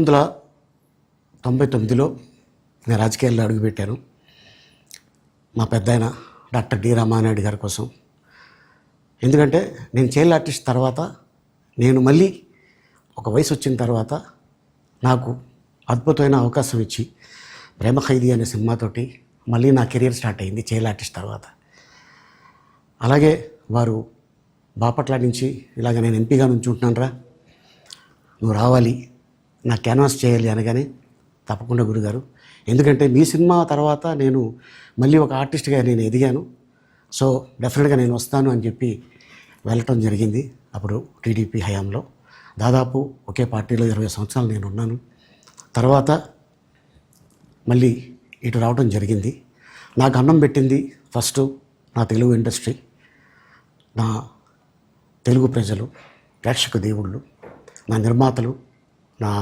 1999లో నేను రాజకీయాల్లో అడుగుపెట్టాను. మా పెద్దాయన డాక్టర్ డి రామానాయుడు గారి కోసం. ఎందుకంటే నేను చైల్డ్ ఆర్టిస్ట్ తర్వాత నేను మళ్ళీ ఒక వయసు వచ్చిన తర్వాత నాకు అద్భుతమైన అవకాశం ఇచ్చి ప్రేమ ఖైదీ అనే సినిమాతోటి మళ్ళీ నా కెరీర్ స్టార్ట్ అయింది చైల్డ్ ఆర్టిస్ట్ తర్వాత. అలాగే వారు బాపట్ల నుంచి ఇలాగ నేను ఎంపీగా నుంచుంటున్నాను రా, నువ్వు రావాలి, నా క్యాన్వాస్ చేయాలి అనగానే తప్పకుండా గురుగారు, ఎందుకంటే మీ సినిమా తర్వాత నేను మళ్ళీ ఒక ఆర్టిస్ట్గా నేను ఎదిగాను, సో డెఫినెట్గా నేను వస్తాను అని చెప్పి వెళ్ళటం జరిగింది. అప్పుడు టీడీపీ హయాంలో దాదాపు ఒకే పార్టీలో 20 సంవత్సరాలు నేను ఉన్నాను. తర్వాత మళ్ళీ ఇటు రావడం జరిగింది. నాకు అన్నం పెట్టింది ఫస్ట్ నా తెలుగు ఇండస్ట్రీ, నా తెలుగు ప్రజలు, ప్రేక్షక దేవుళ్ళు, నా నిర్మాతలు, నా